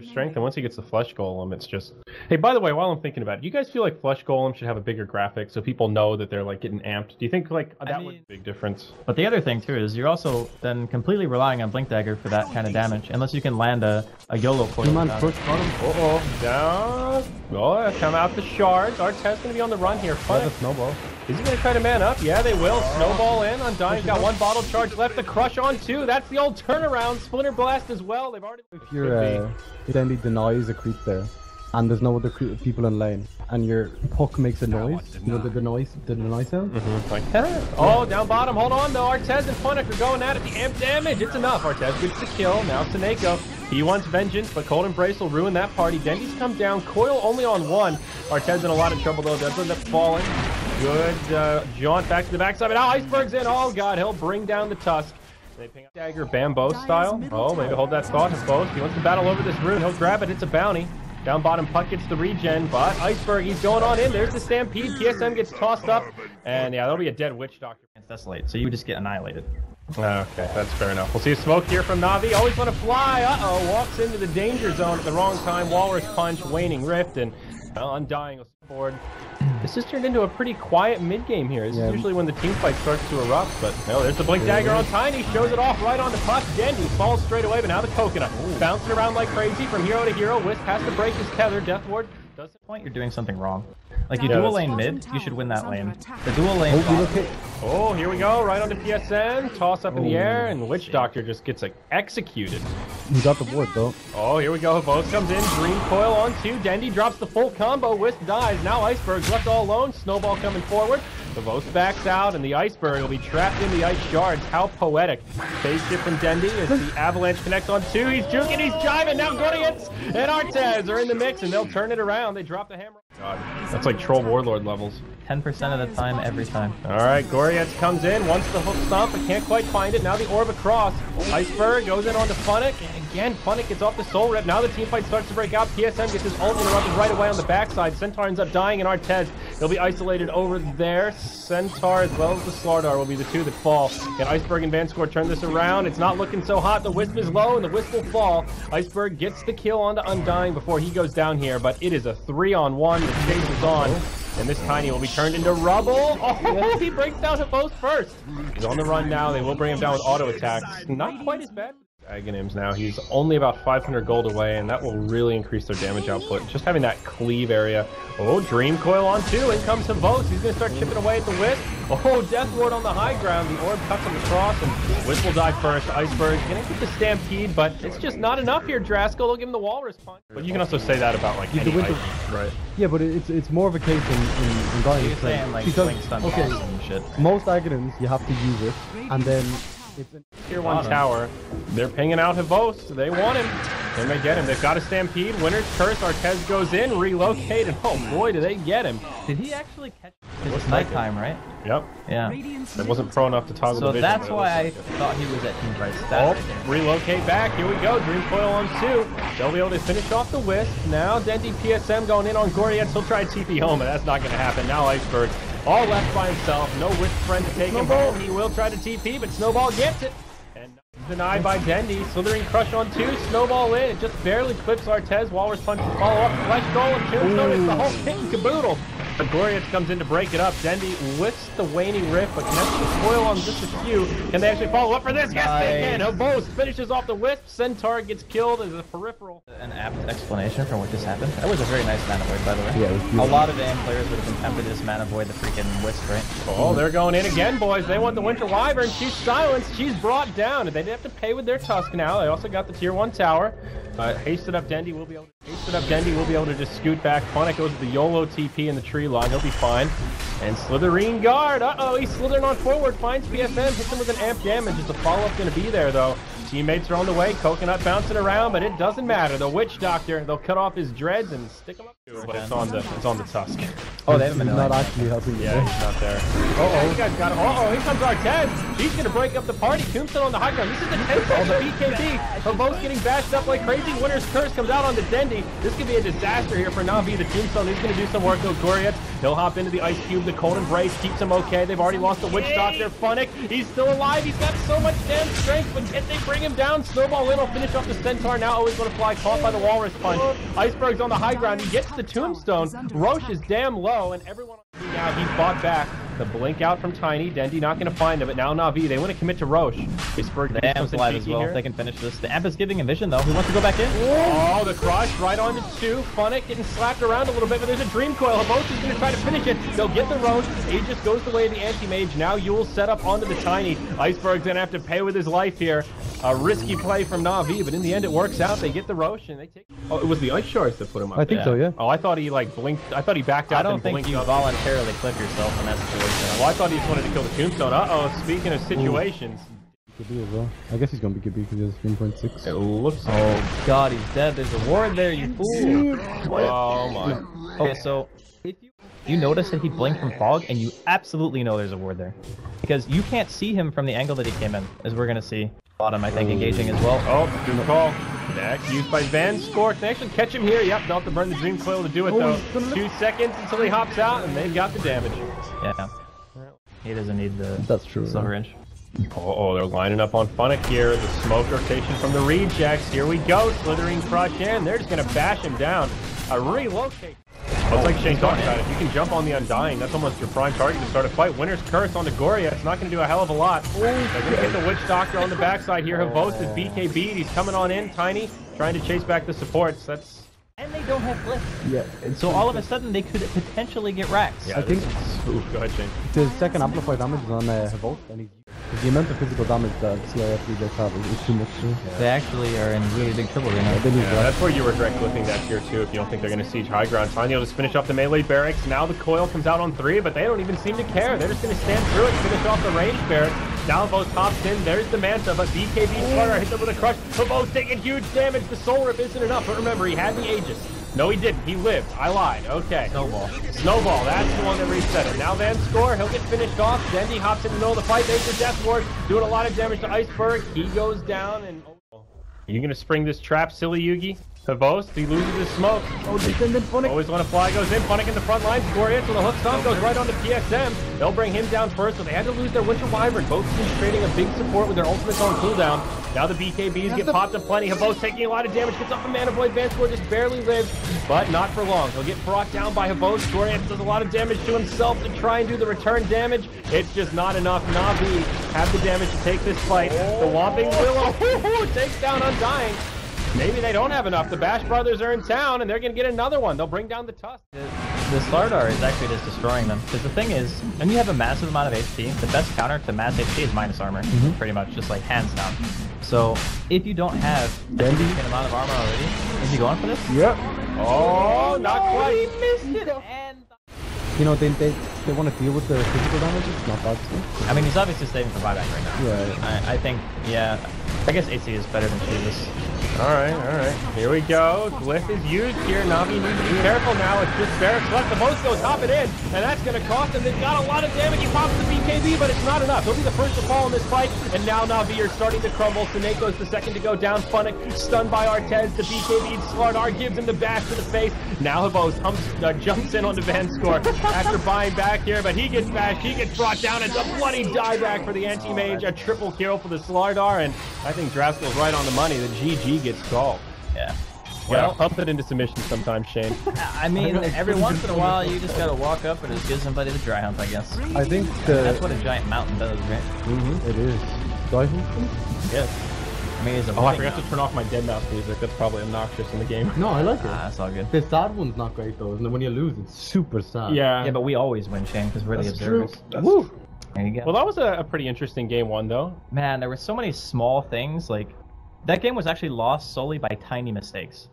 strength, and once he gets the Flesh Golem, it's just... Hey, by the way, while I'm thinking about it, do you guys feel like Flesh Golem should have a bigger graphic so people know that they're like getting amped? Do you think like that would be a big difference? But the other thing too is you're also then completely relying on Blink Dagger for that kind of damage, unless you can land a YOLO coil. Down. Oh, come out the shards. Artstyle gonna be on the run here. Funnik. Snowball. Is he gonna try to man up? Yeah, they will. Snowball in. Undying's got one bottle charge left. The crush on two. That's the old turnaround. Splinter Blast as well. They've already. If your Dendi denies a creep there, and there's no other people in lane, and your puck makes a noise, you know the deny sound? Like that. Oh, down bottom. Hold on though. Artstyle and Funnik are going at it. The amp damage. It's enough. Artstyle gets the kill. Now SoNNeikO. He wants vengeance, but Cold Embrace will ruin that party. Dendi's come down. Coil only on one. Artstyl's in a lot of trouble though. Does end up falling. Good jaunt back to the backside. But now Iceberg's in. Oh god, he'll bring down the Tusk. They ping up dagger Bambo style. Oh, maybe hold that thought. Boast. He wants to battle over this rune. He'll grab it. It's a bounty. Down bottom, Puck gets the regen, but Iceberg, he's going on in. There's the Stampede. PSM gets tossed up. And yeah, that'll be a dead Witch Doctor. It's Desolate, so you just get annihilated. Okay, that's fair enough. We'll see a smoke here from Navi. Always want to fly. Uh-oh, walks into the danger zone at the wrong time. Walrus Punch, Waning Rift, and Undying will board. This has turned into a pretty quiet mid-game here. This is usually when the team fight starts to erupt, but no, there's the Blink Dagger on Tiny. Shows it off right on the puck. Dendi falls straight away, but now the Coconut. Bouncing around like crazy from hero to hero. Wisp has to break his tether. Death Ward does the point. You're doing something wrong. Like you dual lane mid, you should win that lane. The dual lane. Oh, here we go, right onto PSN. Toss up in the air, and Witch Doctor just gets like executed. He got the ward though. Oh, here we go. Both comes in. Dream Coil on two. Dendi drops the full combo. Wisp dies. Now Iceberg's left all alone. Snowball coming forward. The Vos backs out, and the Iceberg will be trapped in the ice shards. How poetic. Phase shift from Dendi as the Avalanche connects on two. He's juking, he's jiving. Now Gordians and Artstyle are in the mix, and they'll turn it around. They drop the hammer. God, that's like Troll Warlord levels. 10% of the time, every time. All right, Gordians comes in, wants the hook stomp, but can't quite find it. Now the orb across. Iceberg goes in onto Funnik, and again, Funnik gets off the soul rip. Now the team fight starts to break out. PSM gets his ult interrupted right away on the backside. Centaur ends up dying, and Artstyle, he'll be isolated over there. Centaur as well as the Slardar will be the two that fall. Can Iceberg and Vanscore turn this around? It's not looking so hot. The Wisp is low, and the Wisp will fall. Iceberg gets the kill onto Undying before he goes down here, but it is a 3-on-1. The chase is on, and this Tiny will be turned into rubble. Oh, he breaks down to both first. He's on the run now. They will bring him down with auto attacks. Not quite as bad. Aghanim's now. He's only about 500 gold away, and that will really increase their damage output. Just having that cleave area. Oh, Dream Coil on two. In comes Vos. He's going to start chipping away at the Wisp. Oh, Death Ward on the high ground. The orb cuts him across, and Wisp will die first. Iceberg going to get the Stampede, but it's just not enough here. Draskell will give him the Walrus Punch. But you can also say that about, like, any right? Yeah, but it's more of a case in Dying. You're saying, like, because, and shit. Most Aghanims, you have to use it, and then... It's Tier 1 tower. They're pinging out Havos. They want him. They may get him. They've got a Stampede. Winner's Curse. Artstyle goes in. Relocate. And oh boy, do they get him. Did he actually catch him? It's nighttime, right? Yep. Yeah. It wasn't pro enough to toggle the vision. So that's why I thought he was at Team Price. Oh, relocate back. Here we go. Dream Coil on two. They'll be able to finish off the Wisp. Now Dendi PSM going in on Gordians. He'll try TP home, but that's not going to happen. Now Iceberg all left by himself. No Wisp friend to take him home. He will try to TP, but Snowball gets it. Denied by Dendi. Slithering Crush on two. Snowball in. It just barely clips Artstyle. Walrus Punch to follow up. Flesh Golem. Tombstone. It's the whole kit and caboodle. But Gordians comes in to break it up. Dendi lifts the Waning Rift, but connects the coil on just a few. Can they actually follow up for this? Yes, they can. Havos finishes off the Wisp. Centaur gets killed as a peripheral. An apt explanation for what just happened. That was a very nice mana void, by the way. Yeah, a lot of AM players would have been tempted to just mana void the freaking Wisp, right? Oh, they're going in again, boys. They want the Winter Wyvern. She's silenced. She's brought down. They have to pay with their Tusk now. They also got the Tier 1 tower. Hasted up Dendi will be able to just scoot back. Funnik goes with the YOLO TP in the tree line. He'll be fine. And Slitherine Guard. Uh-oh, he's slithering on forward. Finds PSM. Hits him with an amp damage. Just a follow-up going to be there, though. Teammates are on the way. Coconut bouncing around, but it doesn't matter. The Witch Doctor, they'll cut off his dreads and stick him up. It's on the Tusk. Oh, they haven't been He's doing not it. actually helping you. Yeah, he's not there. Oh, you guys got it. Here comes Artez. He's gonna break up the party. Tombstone on the high ground. This is the 10th of the BKB. But both getting bashed up like crazy. Winner's Curse comes out on the Dendi. This could be a disaster here for Na'Vi. The Tombstone, he's gonna do some work though. Goriets, he'll hop into the Ice Cube. The Cold Embrace keeps him okay. They've already lost the Witch Doctor. Funnik, he's still alive. He's got so much damn strength, but can they bring him down? Snowball in will finish off the Centaur. Now always gonna fly, caught by the Walrus Punch. Iceberg's on the high ground. He gets the Tombstone. Roche is damn low, and everyone now he's bought back. The blink out from Tiny. Dendi not going to find him, but now Na'Vi, they want to commit to Roche. Iceberg The Amp's alive as well. here. They can finish this. The Amp is giving him vision though. He wants to go back in. Oh, the crush right on the 2. Funnik getting slapped around a little bit, but there's a Dream Coil. Habos is going to try to finish it. They'll get the Roche. Aegis goes the way of the Anti-Mage. Now Yule's set up onto the Tiny. Iceberg's going to have to pay with his life here. A risky play from Na'Vi, but in the end it works out. They get the Roche and they take. Oh, it was the Ice Shards that put him up. I think so, yeah. Oh, I thought he like blinked. I thought he backed out. I don't think you voluntarily clip yourself in that situation. Well, I thought he just wanted to kill the Tombstone. Uh-oh, speaking of situations. Could be as well. I guess he's gonna be good because he has 1.6. It looks like. Oh god, he's dead. There's a ward there, you fool. Oh my. Okay, so if you notice that he blinked from fog, and you absolutely know there's a ward there. Because you can't see him from the angle that he came in, as we're gonna see. Bottom, I think, engaging as well. Oh, good call. Next, used by Vincere. Can they actually catch him here? Yep, they'll have to burn the Dream Coil to do it, though. 2 seconds until he hops out, and they've got the damage. Yeah. He doesn't need the That's true. silver edge. Oh, they're lining up on Funnik here. The smoke rotation from the rejects. Here we go. Slithering crush in. They're just going to bash him down. A relocate. Looks like Shane talked about it. You can jump on the Undying. That's almost your prime target to start a fight. Winner's Curse on the Goria. It's not going to do a hell of a lot. They're going to get the Witch Doctor on the backside here. Havos is BKB'd. He's coming on in. Tiny trying to chase back the supports. That's... And they don't have bliss. Yeah. And so all of a sudden they could potentially get racks. Yeah, I think go ahead, Shane. the second amplify damage is on Havos, and the amount of physical damage that CIS guys have is too much. They actually are in really big trouble right now. Yeah, that's where you regret clipping that tier 2 if you don't think they're going to siege high ground. Tiny will just finish off the melee barracks. Now the coil comes out on 3, but they don't even seem to care. They're just going to stand through it and finish off the range barracks. Downvote hops in. There's the Manta, but BKB Slardar hits him with a crush. Havos taking huge damage. The Soul Rip isn't enough, but remember, he had the Aegis. No, he didn't. He lived. I lied. Okay. Snowball. Snowball. That's the one that reset it. Now Vincere, he'll get finished off. Dendi hops in the middle of the fight. There's the Death Ward, doing a lot of damage to Iceberg. He goes down and... Are you going to spring this trap, silly Yugi? Havos, he loses his smoke. Oh, descendant Funnik. Always want to fly, goes in. Funnik in the front line. Goriets with a hook stomp goes right on to PSM. They'll bring him down first, so they had to lose their Winter Wyvern. Both teams trading a big support with their ultimates on cooldown. Now the BKBs get popped up plenty. Havos taking a lot of damage, gets off the Mana Void. Vincere just barely lives, but not for long. He'll get brought down by Havos. Goriets does a lot of damage to himself to try and do the return damage. It's just not enough. Na'Vi have the damage to take this fight. The Whomping Willow takes down Undying. Maybe they don't have enough. The Bash Brothers are in town, and they're going to get another one. They'll bring down the Tusk. The Slardar is actually just destroying them. Because the thing is, when you have a massive amount of HP, the best counter to mass HP is minus armor. Pretty much, just like hands down. So, if you don't have a significant amount of armor already, is he going for this? Yep. Oh, not quite. He missed it! And... You know, they want to deal with the physical damage. It's not bad stuff. I mean, he's obviously saving for buyback right now. Yeah. I think, yeah. I guess AC is better than Jesus. Alright. Here we go. Glyph is used here. Na'Vi needs to be careful now. It's just barracks left. The Most goes hopping in, and that's going to cost them. They've got a lot of damage. He pops the BKB, but it's not enough. He'll be the first to fall in this fight, and now Na'Vi are starting to crumble. SoNNeikO's the second to go down. Funnik stunned by Artez. The BKB Slardar gives him the bash to the face. Now Havos jumps in on the Vincere after buying back here, but he gets bashed. He gets brought down. It's a bloody dieback for the Anti-Mage. A triple kill for the Slardar, and I think Draskill's right on the money. The GG gets called. Yeah. Well, pump it into submission sometimes, Shane. I mean, every once in a while, you just gotta walk up and just give somebody the dry hump, I guess. I think That's what a giant mountain does, right? It is. Dry hump? Yes. I mean, it's a I forgot to turn off my Dead Mouse music. That's probably obnoxious in the game. No, I like it. That's all good. The sad one's not great though, isn't it? When you lose, it's super sad. Yeah, but we always win, Shane, because we're the observers. Woo! There you go. Well, that was a pretty interesting game one, though. Man, there were so many small things, like... That game was actually lost solely by tiny mistakes.